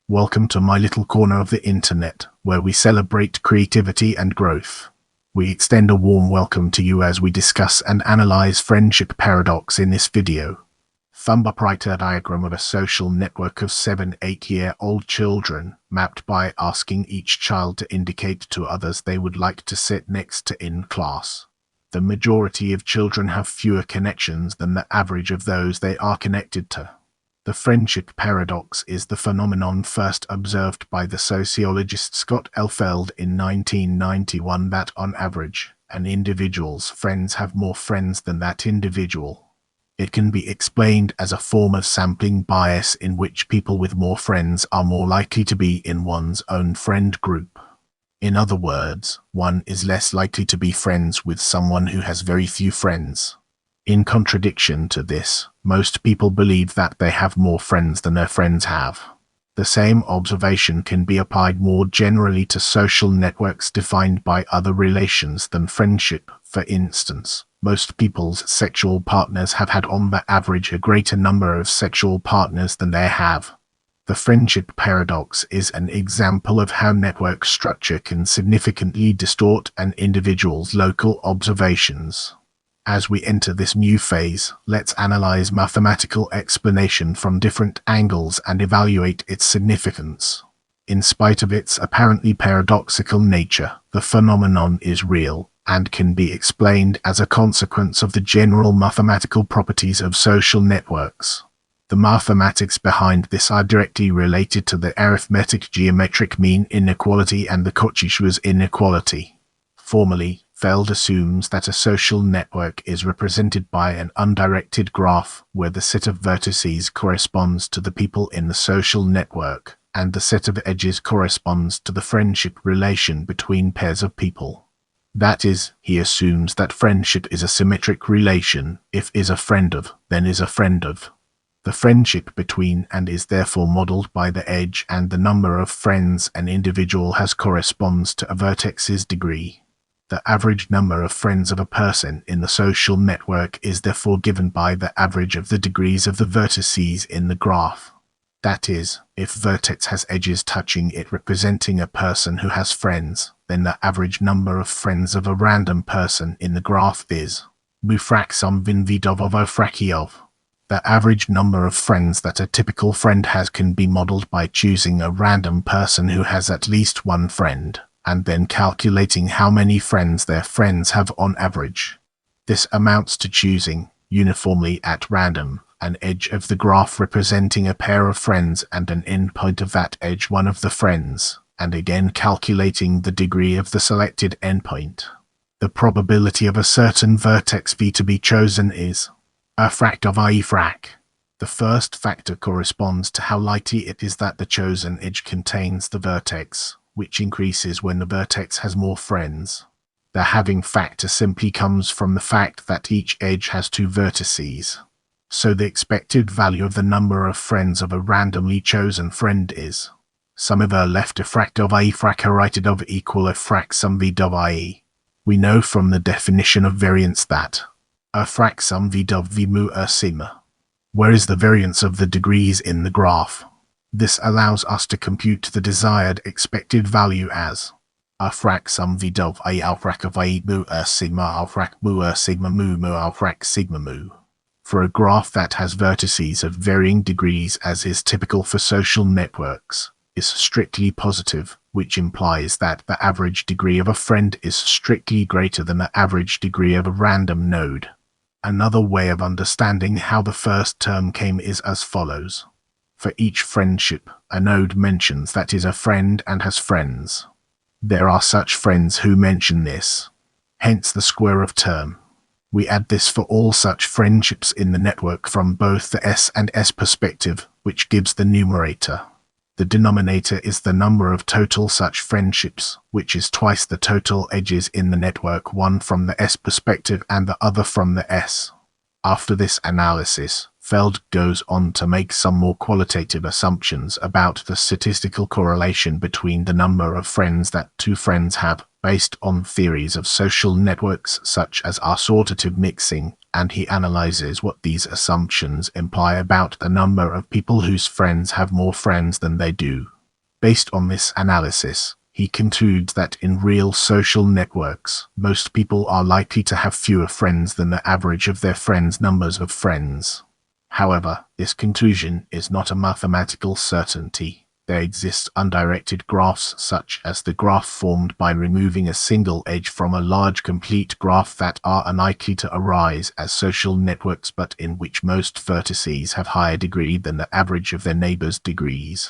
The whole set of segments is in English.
Welcome to my little corner of the internet, where we celebrate creativity and growth. We extend a warm welcome to you as we discuss and analyze friendship paradox in this video. Thumb up right a diagram of a social network of 7-8-year-old children, mapped by asking each child to indicate to others they would like to sit next to in class. The majority of children have fewer connections than the average of those they are connected to. The friendship paradox is the phenomenon first observed by the sociologist Feld in 1991 that, on average, an individual's friends have more friends than that individual. It can be explained as a form of sampling bias in which people with more friends are more likely to be in one's own friend group. In other words, one is less likely to be friends with someone who has very few friends. In contradiction to this, most people believe that they have more friends than their friends have. The same observation can be applied more generally to social networks defined by other relations than friendship. For instance, most people's sexual partners have had on the average a greater number of sexual partners than they have. The friendship paradox is an example of how network structure can significantly distort an individual's local observations. As we enter this new phase, let's analyze mathematical explanation from different angles and evaluate its significance. In spite of its apparently paradoxical nature, the phenomenon is real and can be explained as a consequence of the general mathematical properties of social networks. The mathematics behind this are directly related to the arithmetic geometric mean inequality and the Cauchy-Schwarz inequality. Formally, Feld assumes that a social network is represented by an undirected graph where the set of vertices corresponds to the people in the social network, and the set of edges corresponds to the friendship relation between pairs of people. That is, he assumes that friendship is a symmetric relation. If is a friend of, then is a friend of. The friendship between and is therefore modeled by the edge, and the number of friends an individual has corresponds to a vertex's degree. The average number of friends of a person in the social network is therefore given by the average of the degrees of the vertices in the graph. That is, if vertex has edges touching it representing a person who has friends, then the average number of friends of a random person in the graph is mu frac sum vin vidov of o fracki of. The average number of friends that a typical friend has can be modeled by choosing a random person who has at least one friend, and then calculating how many friends their friends have on average. This amounts to choosing, uniformly at random, an edge of the graph representing a pair of friends and an endpoint of that edge one of the friends, and again calculating the degree of the selected endpoint. The probability of a certain vertex v to be chosen is a fract of I frac. The first factor corresponds to how likely it is that the chosen edge contains the vertex, which increases when the vertex has more friends. The having factor simply comes from the fact that each edge has two vertices. So the expected value of the number of friends of a randomly chosen friend is sum of a left a fract of I frac a right of equal a frac sum v of I. We know from the definition of variance that a frac sum v of v mu a sigma. Where is the variance of the degrees in the graph? This allows us to compute the desired expected value as a frac sum v of I al frac of I mu a sigma al frac mu a sigma mu mu al frac sigma mu. For a graph that has vertices of varying degrees, as is typical for social networks, is strictly positive, which implies that the average degree of a friend is strictly greater than the average degree of a random node. Another way of understanding how the first term came is as follows. For each friendship, a node mentions that is a friend and has friends. There are such friends who mention this. Hence the square of term. We add this for all such friendships in the network from both the S and S perspective, which gives the numerator. The denominator is the number of total such friendships, which is twice the total edges in the network, one from the S perspective and the other from the S. After this analysis, Feld goes on to make some more qualitative assumptions about the statistical correlation between the number of friends that two friends have, based on theories of social networks such as assortative mixing, and he analyzes what these assumptions imply about the number of people whose friends have more friends than they do. Based on this analysis, he concludes that in real social networks, most people are likely to have fewer friends than the average of their friends' numbers of friends. However, this conclusion is not a mathematical certainty. There exist undirected graphs such as the graph formed by removing a single edge from a large complete graph that are unlikely to arise as social networks but in which most vertices have higher degree than the average of their neighbors' degrees.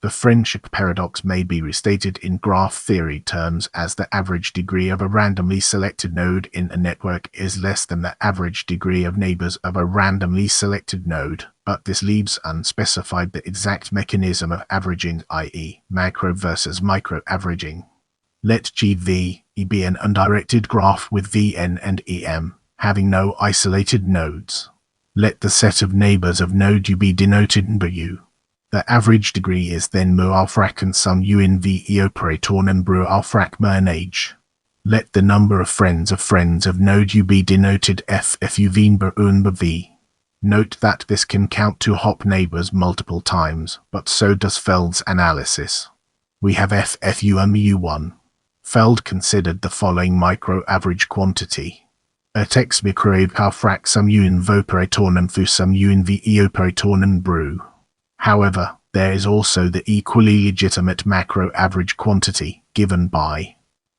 The friendship paradox may be restated in graph theory terms as the average degree of a randomly selected node in a network is less than the average degree of neighbors of a randomly selected node, but this leaves unspecified the exact mechanism of averaging, i.e., macro versus micro averaging. Let GV be an undirected graph with Vn and Em, having no isolated nodes. Let the set of neighbors of node U be denoted by U. The average degree is then mu alfrac and sum U in VE operator and bru alfrac mern age. Let the number of friends of node U be denoted F U veen ber un ber V. Note that this can count to hop neighbors multiple times, but so does Feld's analysis. We have FFU U1. Feld considered the following micro-average quantity. Tex microave alfrac sum U in V operator and fu sum U in VE operator and bru. However, there is also the equally legitimate macro-average quantity given by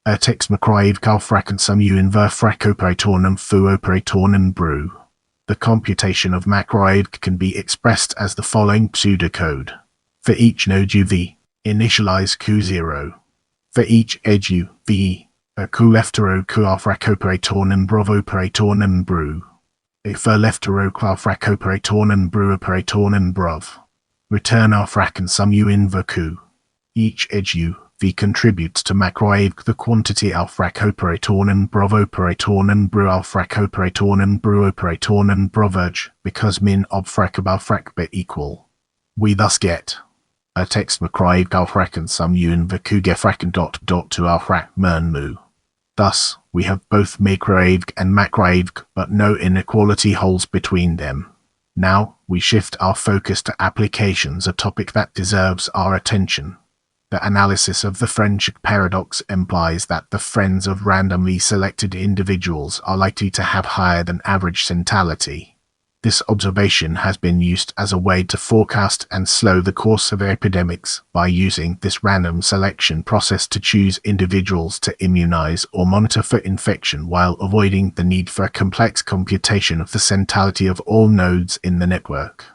Tex microave alfrac and sum U in V frac operator and fu operator and bru. The computation of macroave can be expressed as the following pseudocode. For each node UV, initialize Q0. For each edge U, VE, a Q left row Q alfrac operator and brov operator and bru. For left row Q alfrac operator and bru operator and brov. Return alfrac and sum U in V Q. Each edge U, V contributes to macroave the quantity alfrac operator and brov operator and bru alfrac operator and bru operator and broverge, because min obfrac ab alfrac be equal. We thus get a text macroave alfrac and sum U in V Q gefrac and dot to alfrac mern mu. Thus, we have both macroave and macroave, but no inequality holds between them. Now, we shift our focus to applications, a topic that deserves our attention. The analysis of the friendship paradox implies that the friends of randomly selected individuals are likely to have higher than average centrality. This observation has been used as a way to forecast and slow the course of epidemics by using this random selection process to choose individuals to immunize or monitor for infection while avoiding the need for a complex computation of the centrality of all nodes in the network.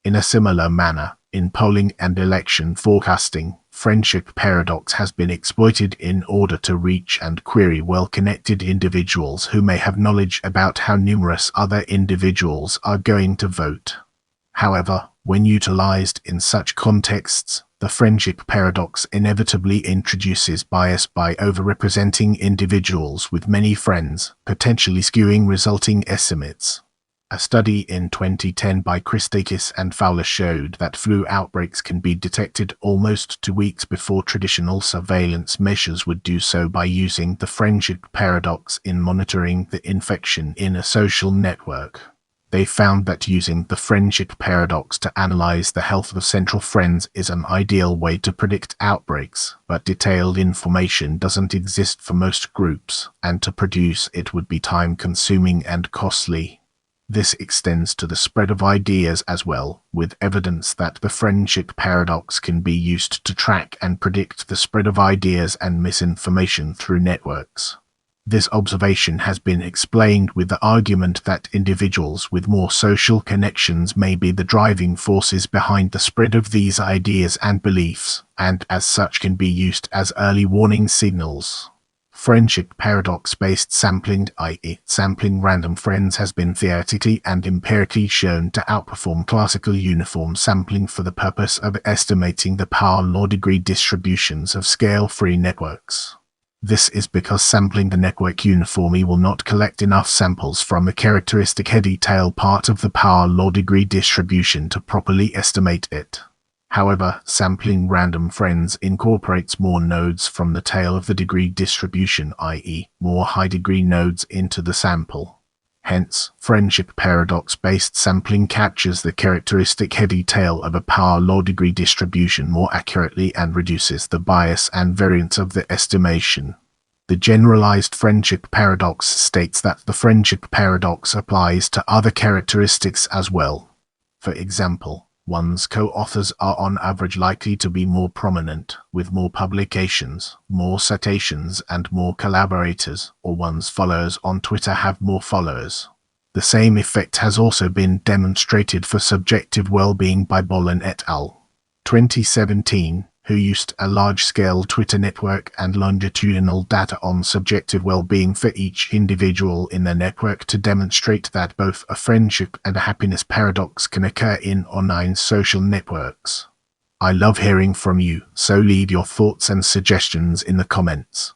In a similar manner, in polling and election forecasting, friendship paradox has been exploited in order to reach and query well-connected individuals who may have knowledge about how numerous other individuals are going to vote. However, when utilized in such contexts, the friendship paradox inevitably introduces bias by overrepresenting individuals with many friends, potentially skewing resulting estimates. A study in 2010 by Christakis and Fowler showed that flu outbreaks can be detected almost 2 weeks before traditional surveillance measures would do so by using the friendship paradox in monitoring the infection in a social network. They found that using the friendship paradox to analyze the health of central friends is an ideal way to predict outbreaks, but detailed information doesn't exist for most groups, and to produce it would be time-consuming and costly. This extends to the spread of ideas as well, with evidence that the friendship paradox can be used to track and predict the spread of ideas and misinformation through networks. This observation has been explained with the argument that individuals with more social connections may be the driving forces behind the spread of these ideas and beliefs, and as such can be used as early warning signals. Friendship paradox-based sampling, i.e. sampling random friends, has been theoretically and empirically shown to outperform classical uniform sampling for the purpose of estimating the power law degree distributions of scale-free networks. This is because sampling the network uniformly will not collect enough samples from a characteristic heady tail part of the power law degree distribution to properly estimate it. However, sampling random friends incorporates more nodes from the tail of the degree distribution, i.e., more high-degree nodes into the sample. Hence, friendship paradox-based sampling captures the characteristic-heavy tail of a power law-degree distribution more accurately and reduces the bias and variance of the estimation. The generalized friendship paradox states that the friendship paradox applies to other characteristics as well. For example, one's co-authors are on average likely to be more prominent, with more publications, more citations, and more collaborators, or one's followers on Twitter have more followers. The same effect has also been demonstrated for subjective well-being by Bolin et al. 2017, who used a large-scale Twitter network and longitudinal data on subjective well-being for each individual in the network to demonstrate that both a friendship and a happiness paradox can occur in online social networks. I love hearing from you, so leave your thoughts and suggestions in the comments.